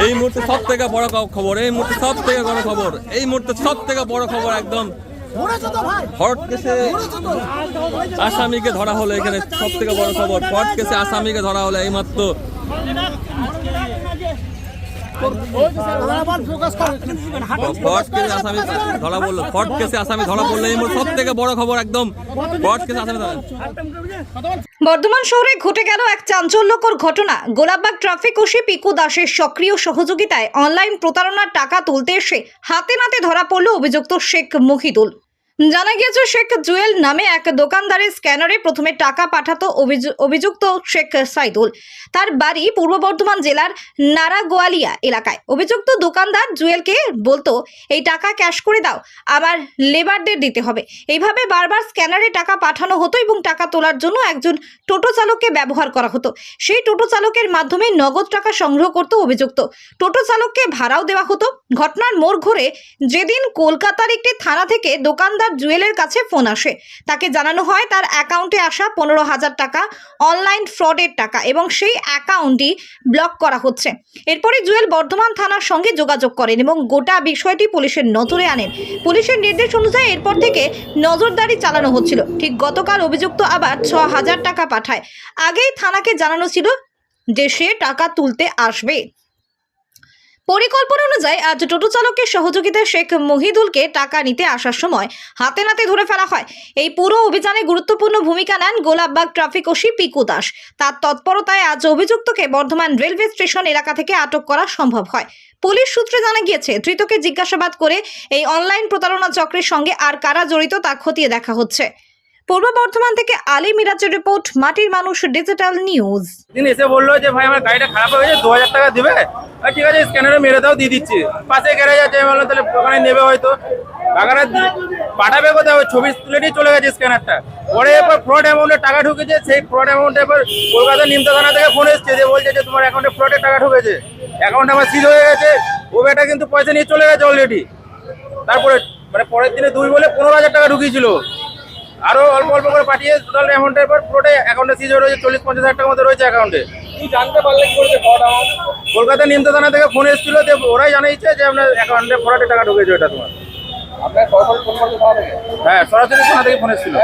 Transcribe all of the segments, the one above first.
এই মুহূর্তে সব থেকে বড় খবর, এই মুহূর্তে সব থেকে বড় খবর, এই মুহূর্তে সব থেকে বড় খবর, একদম হট কেসে আসামিকে ধরা হলো। এখানে সব থেকে বড় খবর, হট কেসে আসামিকে ধরা হলো এইমাত্র। বর্ধমান শহরে ঘটে গেল এক চাঞ্চল্যকর ঘটনা। গোলাপবাগ ট্রাফিক ওসি পিকু দাসের সক্রিয় সহযোগিতায় অনলাইন প্রতারণার টাকা তুলতে এসে হাতে নাতে ধরা পড়ল অভিযুক্ত শেখ মহিদুল। জানা গিয়েছে শেখ জুয়েল নামে এক দোকানদারের স্ক্যানারে প্রথমে টাকা পাঠাতো অভিযুক্ত শেখ সাইদুল। তার বাড়ি পূর্ব বর্ধমান জেলার নারাগোয়ালিয়া এলাকায়। অভিযুক্ত দোকানদার জুয়েলকে বলতো, এই টাকা ক্যাশ করে দাও, আবার লেবারদের দিতে হবে। এইভাবে বারবার স্ক্যানারে টাকা পাঠানো হতো এবং টাকা তোলার জন্য একজন টোটো চালককে ব্যবহার করা হতো। সেই টোটো চালকের মাধ্যমে নগদ টাকা সংগ্রহ করত অভিযুক্ত। টোটো চালককে ভাড়াও দেওয়া হতো। ঘটনার মোড় ঘুরে যেদিন কলকাতার একটি থানা থেকে দোকানদার জুয়েলের কাছে ফোন আসে, তাকে জানানো হয় তার অ্যাকাউন্টে আসা 15,000 টাকা অনলাইন ফ্রডের টাকা এবং সেই অ্যাকাউন্টটি ব্লক করা হচ্ছে। এরপরে জুয়েল বর্ধমান থানার সঙ্গে যোগাযোগ করেন এবং গোটা বিষয়টি পুলিশের নজরে আনেন। পুলিশের নির্দেশ অনুযায়ী এরপর থেকে নজরদারি চালানো হচ্ছিল। ঠিক গতকাল অভিযুক্ত আবার 6,000 টাকা পাঠায়। আগেই থানাকে জানানো ছিল যে সে টাকা তুলতে আসবে। পরিকল্পনা অনুযায়ী আজ টোটো চালকের সহযোগিতায় শেখ মহিদুলকে টাকা নিতে আসার সময় হাতে নাতে ধরে ফেলা হয়। এই পুরো অভিযানে গুরুত্বপূর্ণ ভূমিকা নেন গোলাপবাগ ট্রাফিক ওসি পিকু দাস। তার তৎপরতায় আজ অভিযুক্তকে বর্ধমান রেলওয়ে স্টেশন এলাকা থেকে আটক করা সম্ভব হয়। পুলিশ সূত্রে জানা গিয়েছে, ধৃতকে জিজ্ঞাসাবাদ করে এই অনলাইন প্রতারণা চক্রের সঙ্গে আর কারা জড়িত তা খতিয়ে দেখা হচ্ছে। পূর্ব বর্ধমান থেকে আলী মিরাজের রিপোর্ট, মাটির মানুষ ডিজিটাল নিউজ। দিন এসে বললো যে ভাই আমার গাড়িটা খারাপ হয়ে গেছে, 2,000 টাকা দিবে। ঠিক আছে, স্ক্যানারে মেরে দাও, দিয়ে দিচ্ছি। পাশে গ্যারেজ আছে, আমি বললাম তাহলে ওখানে নেবে হয়তো। টাকাটা পাঠাবে কোথাও, ছবি তুলে নিয়ে চলে গেছে স্ক্যানারটা। পরে এরপর ফ্রড অ্যামাউন্টে টাকা ঢুকেছে। সেই ফ্রড অ্যামাউন্টে এবার কলকাতা নিমতা থানা থেকে ফোন এসছে যে বলছে যে তোমার অ্যাকাউন্টে ফ্রডের টাকা ঢুকেছে, অ্যাকাউন্ট আমার সিজ হয়ে গেছে। ও বেটা কিন্তু পয়সা নিয়ে চলে গেছে অলরেডি। তারপরে মানে পরের দিনে 2 বলে 15,000 টাকা ঢুকিয়েছিল। আরো অল্প অল্প করে পাঠিয়ে টোটাল অ্যামাউন্টের পর পুরোটাই অ্যাকাউন্টে সিজ হয়ে রয়েছে। 40-50,000 টাকার মতো রয়েছে অ্যাকাউন্টে। কি জানতে পারলে কি করে ফ্রড অ্যামাউন্ট? কলকাতা নিমতা থানা থেকে ফোন এসেছিল যে ওরাই জানিয়েছে যে আপনার অ্যাকাউন্টে ফ্রডের টাকা ঢুকেছে। ওটা তোমার হ্যাঁ, সরাসরি থানা থেকে ফোন এসেছিল।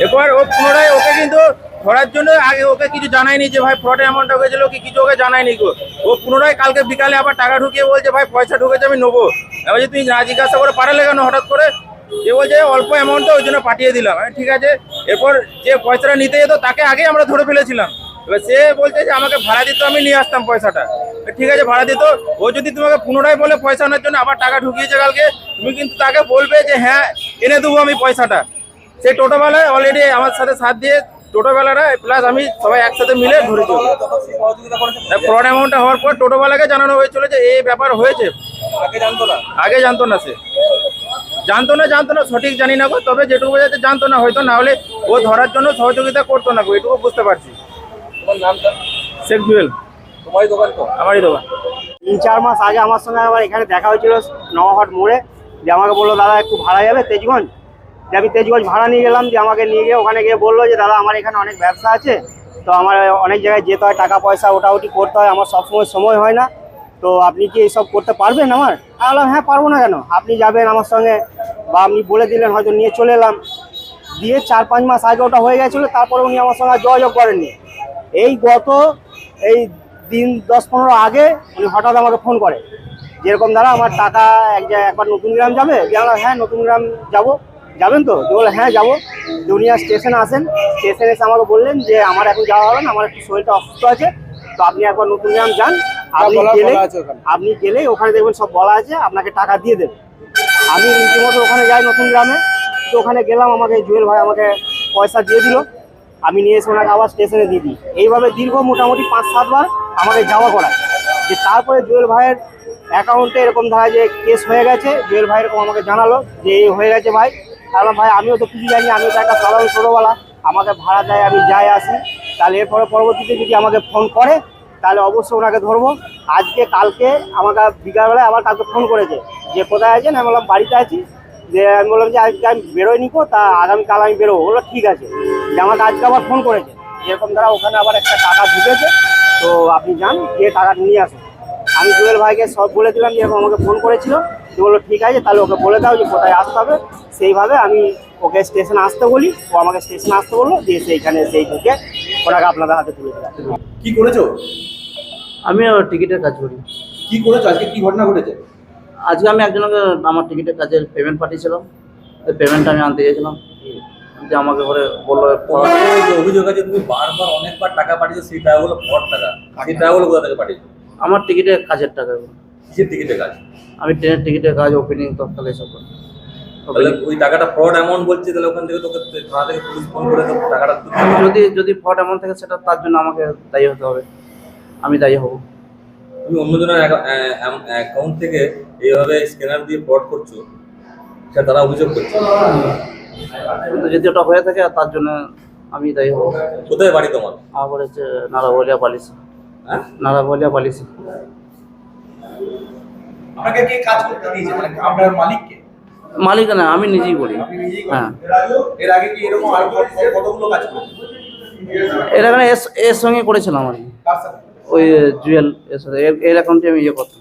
এরপর ও পুনরায় ওকে কিন্তু ধরার জন্য আগে ওকে কিছু জানায়নি যে ভাই ফ্রডের অ্যামাউন্টটা হয়েছিল কি কিছু, ওকে জানায়নি গো। ও পুনরায় কালকে বিকালে আবার টাকা ঢুকিয়ে বলছে ভাই পয়সা ঢুকেছে, আমি নেবো। এবার যে তুমি না জিজ্ঞাসা করে পাঠালে কেন হঠাৎ করে? যে বলছে অল্প অ্যামাউন্ট, ওই জন্য পাঠিয়ে দিলাম। ঠিক আছে, এরপর যে পয়সাটা নিতে যেত তাকে আগে আমরা ধরে ফেলেছিলাম। এবার সে বলছে যে আমাকে ভাড়া দিত, আমি নিয়ে আসতাম পয়সাটা। ঠিক আছে, ভাড়া দিত। ও যদি তোমাকে পুনরায় বলে পয়সা আনার জন্য আবার টাকা ঢুকিয়েছে কালকে, তুমি কিন্তু তাকে বলবে যে হ্যাঁ এনে দেবো আমি পয়সাটা। সেই টোটোবেলায় অলরেডি আমার সাথে সাথ দিয়ে টোটোবেলারা প্লাস আমি সবাই একসাথে মিলে ধরেছি। ফ্রড অ্যামাউন্টটা হওয়ার পর টোটোবেলাকে জানানো হয়েছিল যে এই ব্যাপার হয়েছে। আগে জানতো না, সে জানতো না সঠিক জানি না গো, তবে যেটুকু বোঝাতে জানতো না হয়তো, না হলে ও ধরার জন্য সহযোগিতা করতো না গো, এটুকু বুঝতে পারছি। শেখ জুয়েল। তোমারই দোকান তো? আমারই দোকান। 3-4 মাস আগে আমার সঙ্গে আবার এখানে দেখা হয়েছিল নওয়াহাট মোড়ে, যে আমাকে বললো দাদা একটু ভাড়া যাবে তেজগঞ্জ। যে আমি তেজগঞ্জ ভাড়া নিয়ে গেলাম। যে আমাকে নিয়ে গিয়ে ওখানে গিয়ে বললো যে দাদা আমার এখানে অনেক ব্যবসা আছে, তো আমার অনেক জায়গায় যেতে হয়, টাকা পয়সা ওটাউটি করতে হয়, আমার সবসময় সময় হয় না, তো আপনি কি এইসব করতে পারবেন আমার? আমি বললাম হ্যাঁ পারবো না কেন, আপনি যাবেন আমার সঙ্গে, বা আপনি বলে দিলেন হয়তো নিয়ে চলে এলাম। দিয়ে 4-5 মাস আগে ওটা হয়ে গেছিলো, তারপরে উনি আমার সঙ্গে যোগাযোগ করেননি। এই গত এই দিন 10-15 আগে উনি হঠাৎ আমাকে ফোন করে, যেরকম দাদা আমার টাকা এক জায়গায় একবার নতুন গ্রাম যাবে। যে আমরা হ্যাঁ নতুন গ্রাম যাবেন তো? যে বলে হ্যাঁ যাবো। উনি আর স্টেশনে আসেন, স্টেশনে এসে আমাকে বললেন যে আমার এখন যাওয়া হবে না, আমার একটু শরীরটা অসুস্থ আছে, তো আপনি একবার নতুন গ্রাম যান, আপনি গেলেই ওখানে দেখবেন সব বলা আছে, আপনাকে টাকা দিয়ে দেবে। আমি রীতিমতো ওখানে যাই নতুন গ্রামে। তো ওখানে গেলাম, আমাকে জুয়েল ভাই আমাকে পয়সা দিয়ে দিল, আমি নিয়ে এসে ওনাকে আবার স্টেশনে দিয়ে দিই। এইভাবে দীর্ঘ মোটামুটি 5-7 বার আমাকে যাওয়া করায়। যে তারপরে জুয়েল ভাইয়ের অ্যাকাউন্টে এরকম ধরা যে কেস হয়ে গেছে। জুয়েল ভাই এরকম আমাকে জানালো যে এই হয়ে গেছে ভাই। বললাম ভাই আমিও তো কিছু জানি, আমিও তো একটা সাধারণ ছোটোবেলা, আমাকে ভাড়া দেয়, আমি যাই আসি। তাহলে এরপরে পরবর্তীতে যদি আমাকে ফোন করে তাহলে অবশ্যই ওনাকে ধরবো। আজকে কালকে আমাকে বিকালবেলায় আবার কালকে ফোন করেছে যে কোথায় আছেন। আমি বললাম বাড়িতে আছি। যে আমি বললাম যে আজকে আমি বেরোয় নিকো, তা আগামীকাল আমি বেরোবো। বললো ঠিক আছে। যে আমাকে আজকে আবার ফোন করেছে যেরকম দ্বারা ওখানে আবার একটা টাকা ঢুকেছে, তো আপনি যান গিয়ে টাকাটা নিয়ে আসুন। আমি জুয়েল ভাইকে সব বলে দিলাম, যে এরকম আমাকে ফোন করেছিল, তো বললো ঠিক আছে তাহলে ওকে বলে দাও যে কোথায় আসতে হবে। সেইভাবে আমি ওকে স্টেশনে আসতে বলি, ও আমাকে স্টেশনে আসতে বললো, দিয়ে সেইখানে সেই ঢুকে ওটাকে আপনাদের হাতে তুলে দিলাম। কি করেছো? আমি টিকিটের কাজ করি। কি করেছো আজকে, কি ঘটনা ঘটেছে? আজকে আমি একজনকে আমার টিকিটের কাজের পেমেন্ট পাঠিয়েছিলাম, ওই পেমেন্টটা আমি আনতে গিয়েছিলাম, যে আমাকে করে বললো তোমার যে অভিযোগ আছে তুমি বারবার অনেকবার টাকা পাঠিয়েছো, সেই টাকাগুলো ফ্রড টাকা, সেই টাকাগুলো কোথা থেকে পাঠিয়েছো? আমার টিকিটের কাজের টাকা। কিসের টিকিটের কাজ? আমি ট্রেনের টিকিটের কাজ, ওপেনিং তৎকাল এসব করি। তাহলে ওই টাকাটা ফ্রড অ্যামাউন্ট বলছে, তাহলে ওখান থেকে তোকে থানা থেকে পুলিশ ফোন করে তো টাকাটা তুলতে হবে। যদি ফ্রড এমন থাকে সেটা তার জন্য আমাকে দায়ী হতে হবে, আমি দায়ী হব। তুমি অন্যজনের অ্যাকাউন্ট থেকে এইভাবে স্ক্যানার দিয়ে ফ্রড করছো, সেটা তারা অভিযোগ করছে। কিন্তু যদি ওটা হয়ে থাকে তার জন্য আমি দায়ী হব। কোথায় বাড়ি তোমার? আমার হচ্ছে নারাবলিয়া পালিশি। হ্যাঁ, নারাবলিয়া পালিশি। আপনাকে কে কাজ করতে দিয়েছে, মানে আপনার মালিককে? মালিক না, আমি নিজেই করি। আপনি নিজেই হ্যাঁ। করেন? এর আগে কি এরকম আর কতগুলো কাজ করেছেন? এর এখানে এর সঙ্গে করেছিলাম আর কি, কার সাথে? ওই জুয়েল এর সাথে এর অ্যাকাউন্টে আমি ইয়ে করতাম।